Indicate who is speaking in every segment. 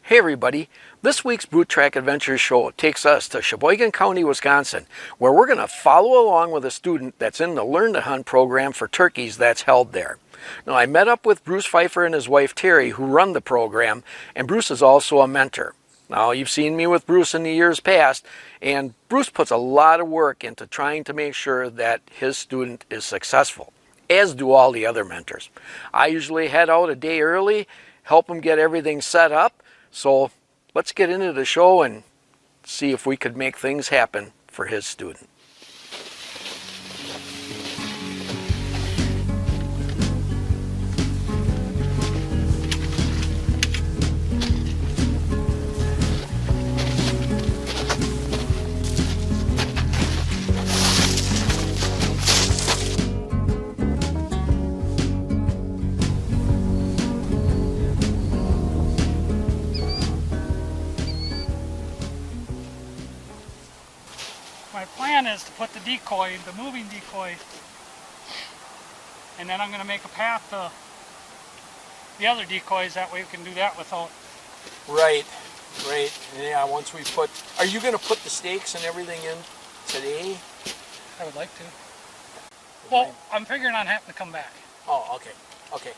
Speaker 1: Hey everybody, this week's Boot-Trac Adventures show takes us to Sheboygan County, Wisconsin, where we're going to follow along with a student that's in the Learn to Hunt program for turkeys that's held there. Now, I met up with Bruce Pheifer and his wife Terry, who run the program, and Bruce is also a mentor. Now, you've seen me with Bruce in the years past, and Bruce puts a lot of work into trying to make sure that his student is successful, as do all the other mentors. I usually head out a day early, help him get everything set up. So let's get into the show and see if we could make things happen for his student.
Speaker 2: My plan is to put the decoy, the moving decoy, and then I'm going to make a path to the other decoys. That way we can do that without...
Speaker 1: Right. Yeah, once we put... Are you going to put the stakes and everything in today?
Speaker 2: I would like to. Well, I'm figuring on having to come back.
Speaker 1: Oh, okay.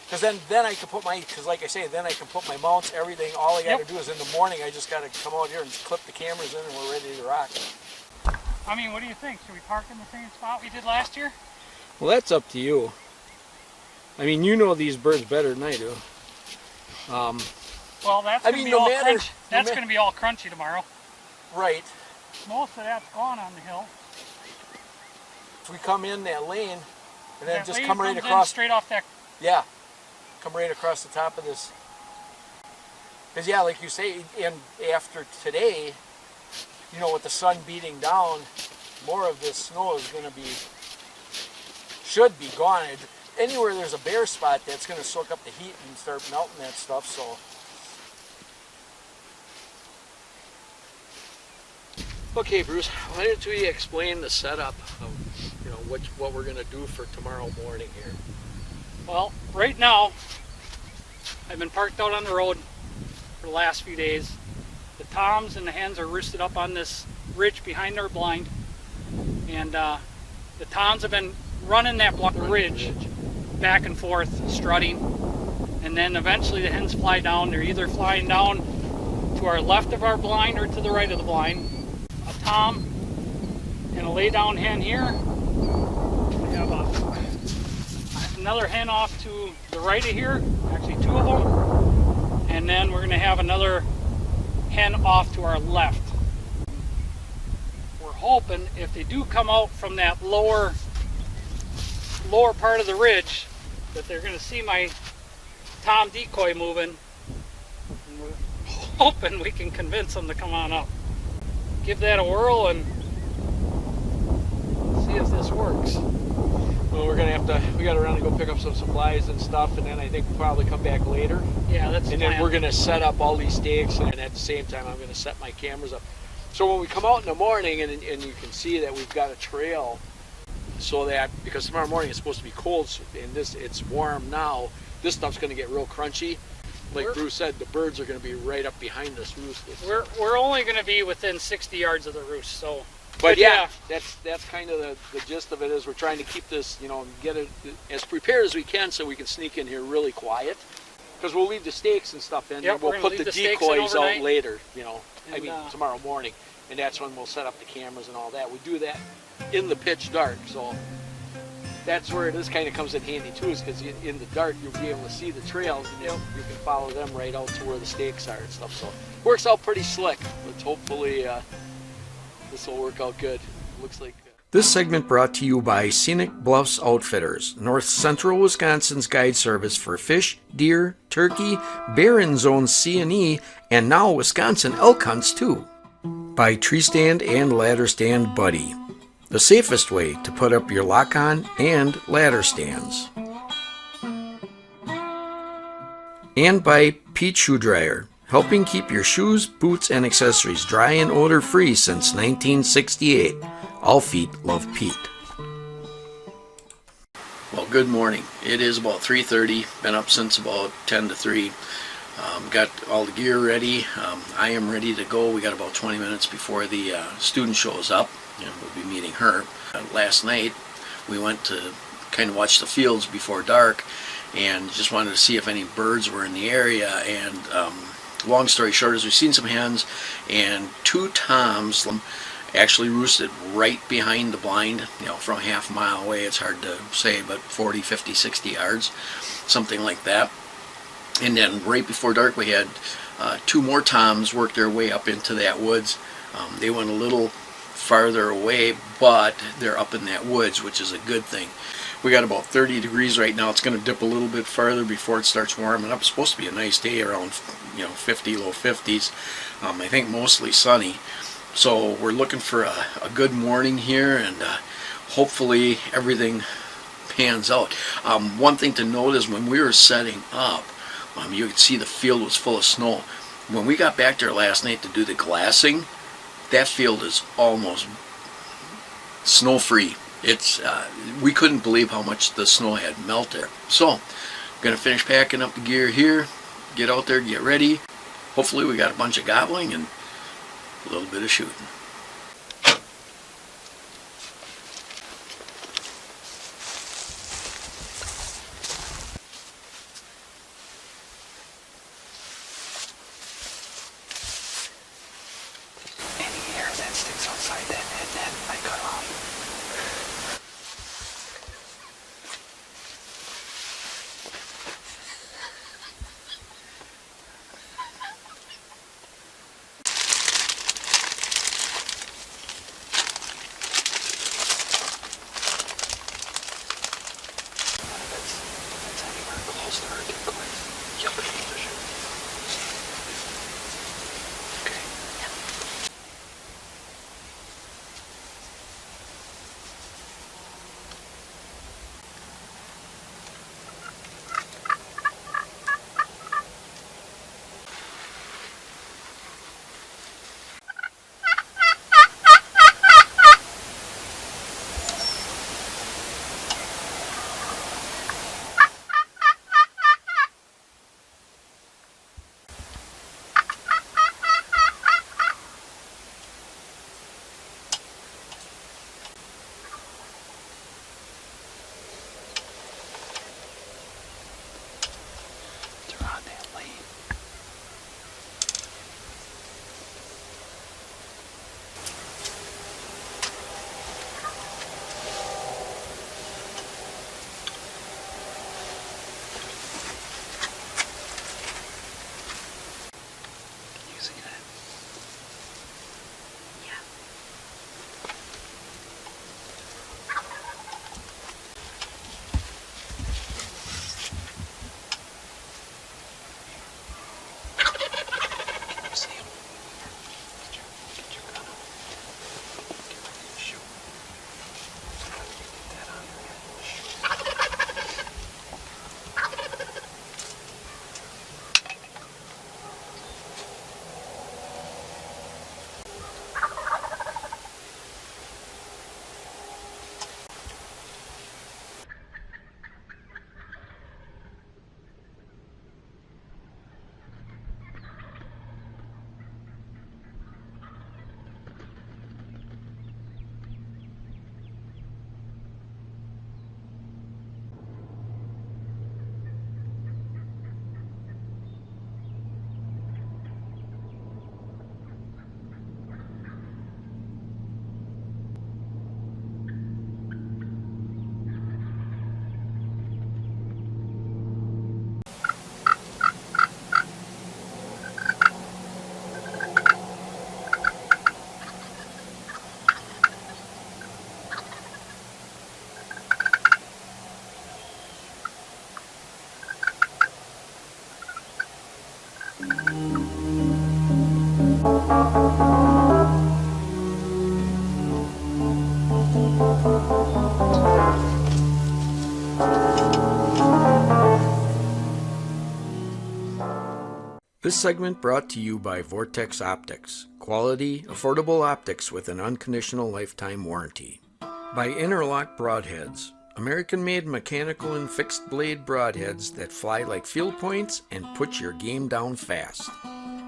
Speaker 1: Because then I can put my... Because like I say, then I can put my mounts, everything. All I got to do is in the morning, I just got to come out here and clip the cameras in and we're ready to rock.
Speaker 2: I mean, what do you think? Should we park in the same spot we did last year?
Speaker 1: Well, that's up to you. I mean, you know these birds better than I do.
Speaker 2: Well, that's going to be all crunchy. That's going to be all crunchy tomorrow.
Speaker 1: Right.
Speaker 2: Most of that's gone on the hill.
Speaker 1: If we come in that lane and then
Speaker 2: that
Speaker 1: just
Speaker 2: lane
Speaker 1: come right
Speaker 2: comes
Speaker 1: across,
Speaker 2: in straight off that.
Speaker 1: Yeah, come right across the top of this. Because yeah, like you say, and after today, you know, with the sun beating down, more of this snow is going to be, should be gone. Anywhere there's a bare spot, that's going to soak up the heat and start melting that stuff. So, okay, Bruce, why don't we explain the setup of, you know, what we're going to do for tomorrow morning here?
Speaker 2: Well, right now, I've been parked out on the road for the last few days. The toms and the hens are roosted up on this ridge behind our blind, and the toms have been running that ridge back and forth, strutting, and then eventually the hens fly down. They're either flying down to our left of our blind or to the right of the blind. A tom and a lay down hen here. We have another hen off to the right of here, actually two of them, and then we're going to have another hen off to our left. We're hoping if they do come out from that lower part of the ridge that they're going to see my tom decoy moving, and we're hoping we can convince them to come on up. Give that a whirl and see if this works.
Speaker 1: Well, we're gonna have to, we gotta run and go pick up some supplies and stuff, and then I think we'll probably come back later.
Speaker 2: Yeah, that's the
Speaker 1: plan. And then we're gonna set up all these stakes, and at the same time I'm gonna set my cameras up. So when we come out in the morning and you can see that we've got a trail, so that, because tomorrow morning it's supposed to be cold, so, and it's warm now, this stuff's gonna get real crunchy. Like Bruce said, the birds are gonna be right up behind this roost.
Speaker 2: We're only gonna be within 60 yards of the roost, so.
Speaker 1: But yeah, that's kind of the gist of it, is we're trying to keep this, you know, get it as prepared as we can so we can sneak in here really quiet. Because we'll leave the stakes and stuff in, and we'll put the decoys out later, you know, I mean tomorrow morning. And that's when we'll set up the cameras and all that. We do that in the pitch dark, so that's where this kind of comes in handy too, is because in the dark you'll be able to see the trails, and you can follow them right out to where the stakes are and stuff. So it works out pretty slick. Let's hopefully this will work out good. Looks like. This segment brought to you by Scenic Bluffs Outfitters, North Central Wisconsin's guide service for fish, deer, turkey, bear in Zone C and E, and now Wisconsin elk hunts too. By Tree Stand and Ladder Stand Buddy, the safest way to put up your lock-on and ladder stands. And by Pete Shoe Dryer, helping keep your shoes, boots, and accessories dry and odor-free since 1968. All feet love Pete. Well, good morning. It is about 3:30. Been up since about 10 to 3.
Speaker 3: Got all the gear ready. I am ready to go. We got about 20 minutes before the student shows up, and we'll be meeting her. Last night we went to kind of watch the fields before dark and just wanted to see if any birds were in the area. And long story short is we've seen some hens, and 2 toms actually roosted right behind the blind, you know, from a half-mile away. It's hard to say, but 40, 50, 60 yards, something like that. And then right before dark we had 2 more toms work their way up into that woods. They went a little farther away, but they're up in that woods, which is a good thing. We got about 30 degrees right now. It's going to dip a little bit farther before it starts warming up. It's supposed to be a nice day, around 50, low 50s. I think mostly sunny. So we're looking for a good morning here, and hopefully everything pans out. One thing to note is when we were setting up, you could see the field was full of snow. When we got back there last night to do the glassing, that field is almost snow-free. It's we couldn't believe how much the snow had melted. So I'm gonna finish packing up the gear here, get out there, get ready. Hopefully we got a bunch of gobbling and a little bit of shooting.
Speaker 4: Any hair that sticks outside that net, I cut off.
Speaker 3: This segment brought to you by Vortex Optics. Quality, affordable optics with an unconditional lifetime warranty. By Interlock Broadheads. American-made mechanical and fixed blade broadheads that fly like field points and put your game down fast.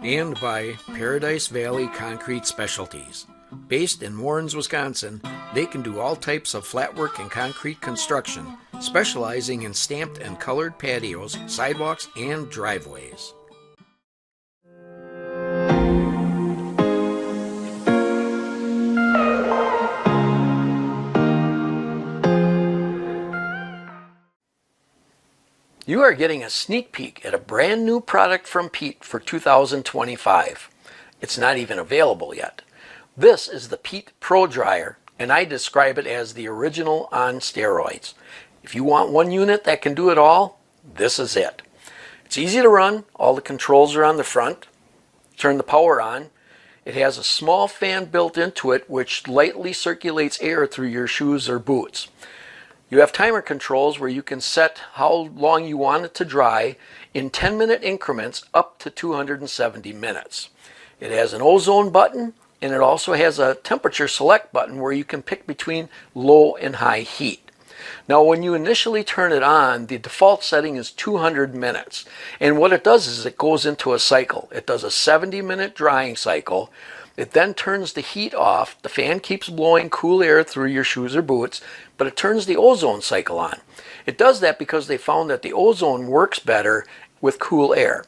Speaker 3: And by Paradise Valley Concrete Specialties. Based in Warrens, Wisconsin, they can do all types of flatwork and concrete construction, specializing in stamped and colored patios, sidewalks, and driveways. You are getting a sneak peek at a brand new product from Pete for 2025. It's not even available yet. This is the Pete Pro Dryer, and I describe it as the original on steroids. If you want one unit that can do it all, this is it. It's easy to run. All the controls are on the front. Turn the power on. It has a small fan built into it which lightly circulates air through your shoes or boots. You have timer controls where you can set how long you want it to dry in 10-minute increments up to 270 minutes. It has an ozone button, and it also has a temperature select button where you can pick between low and high heat. Now when you initially turn it on, the default setting is 200 minutes. And what it does is it goes into a cycle. It does a 70-minute drying cycle. It then turns the heat off. The fan keeps blowing cool air through your shoes or boots, but it turns the ozone cycle on. It does that because they found that the ozone works better with cool air.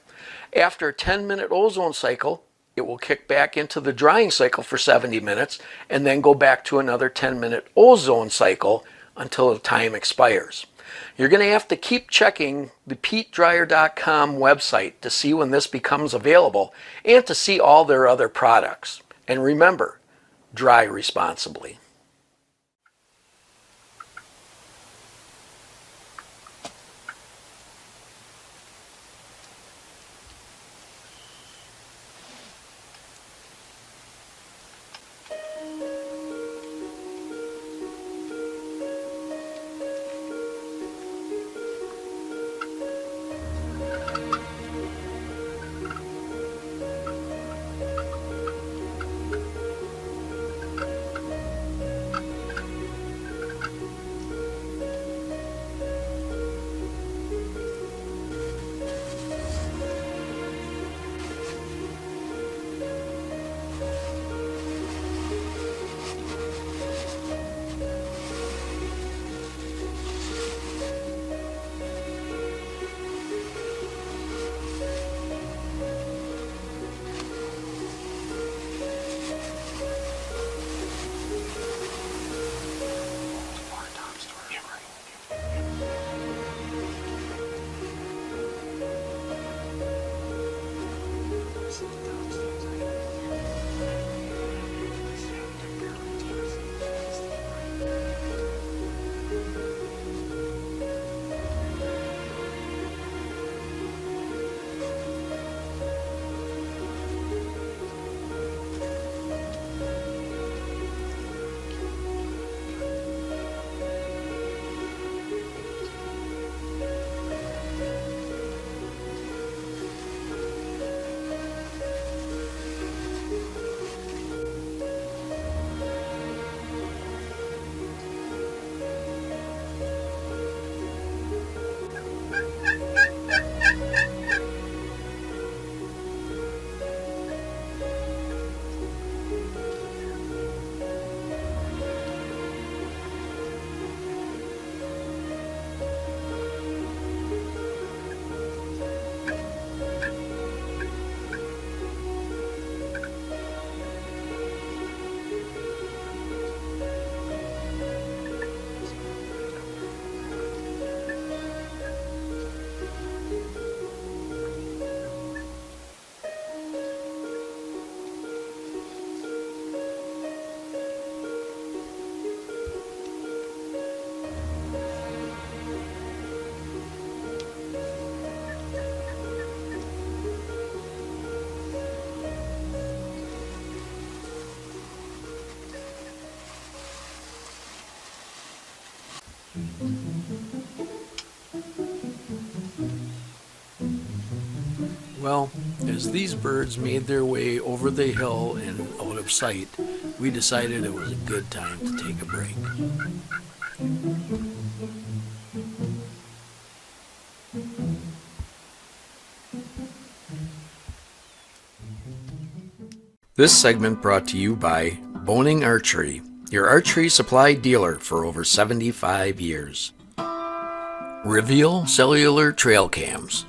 Speaker 3: After a 10-minute ozone cycle, it will kick back into the drying cycle for 70 minutes and then go back to another 10-minute ozone cycle until the time expires. You're going to have to keep checking the PeteDryer.com website to see when this becomes available and to see all their other products. And remember, dry responsibly. Well, as these birds made their way over the hill and out of sight, we decided it was a good time to take a break. This segment brought to you by Boning Archery, your archery supply dealer for over 75 years. Reveal Cellular Trail Cams.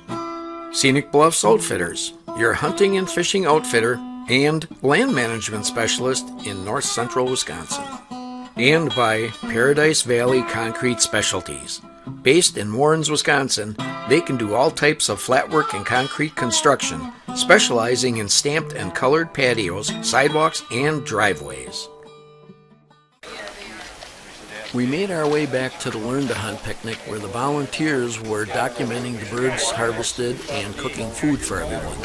Speaker 3: Scenic Bluffs Outfitters, your hunting and fishing outfitter and land management specialist in north central Wisconsin. And by Paradise Valley Concrete Specialties. Based in Warrens, Wisconsin, they can do all types of flatwork and concrete construction, specializing in stamped and colored patios, sidewalks, and driveways. We made our way back to the Learn to Hunt picnic where the volunteers were documenting the birds harvested and cooking food for everyone.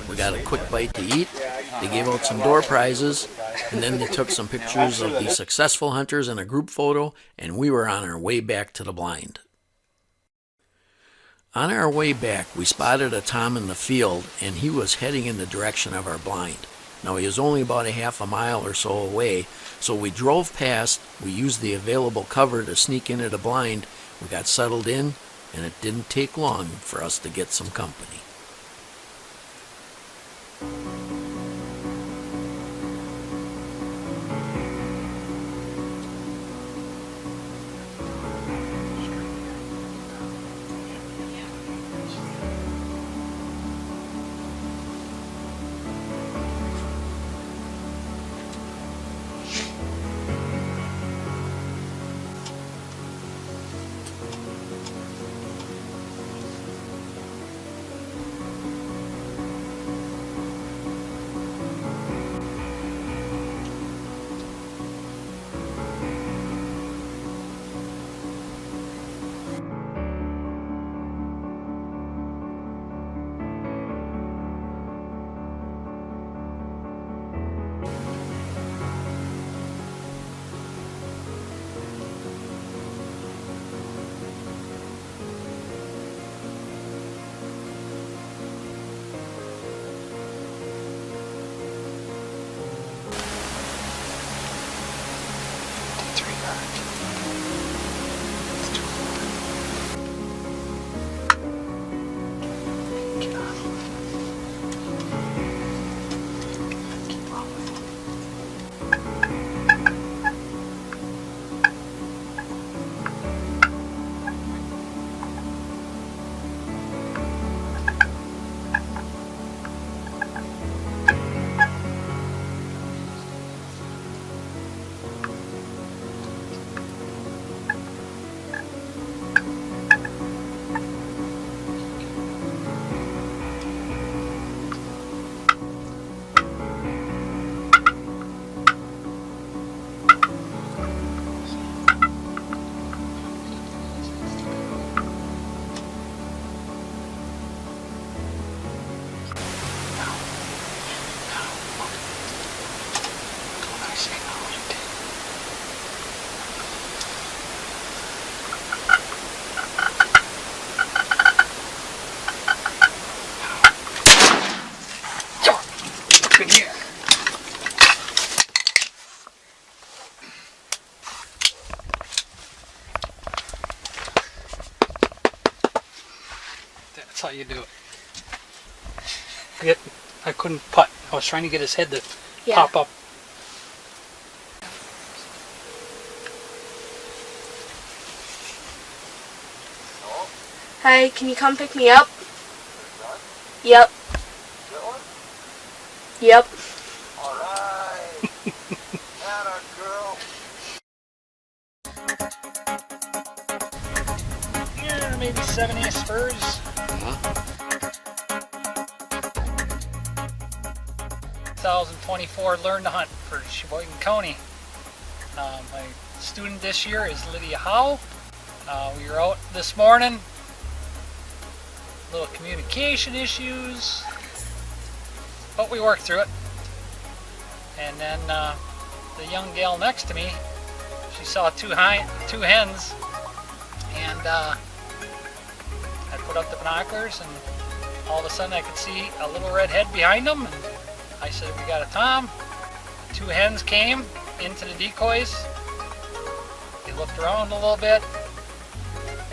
Speaker 3: We got a quick bite to eat, they gave out some door prizes, and then they took some pictures of the successful hunters in a group photo, and we were on our way back to the blind. On our way back, we spotted a tom in the field, and he was heading in the direction of our blind. Now, he was only about a half a mile or so away, so we drove past, we used the available cover to sneak into the blind, we got settled in, and it didn't take long for us to get some company.
Speaker 2: That's how you do it. I couldn't putt. I was trying to get his head to pop up.
Speaker 5: Hi, can you come pick me up? Yep. Yep.
Speaker 6: Alright. Atta girl.
Speaker 2: Yeah, maybe 7 spurs. 2024 Learn to Hunt for Sheboygan County. My student this year is Lydia Howe. We were out this morning. Little communication issues, but we worked through it. And then the young gal next to me, she saw two hens, and I put up the binoculars, and all of a sudden I could see a little red head behind them, and I said, "We got a tom." 2 hens came into the decoys. They looked around a little bit.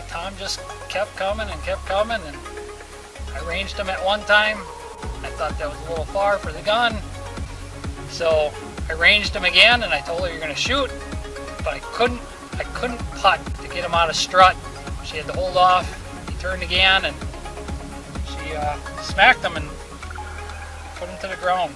Speaker 2: Tom just kept coming and kept coming, and I ranged him at one time. I thought that was a little far for the gun, so I ranged him again, and I told her, you're going to shoot, but I couldn't putt to get him out of strut. She had to hold off. He turned again, and she smacked him and put him to the ground.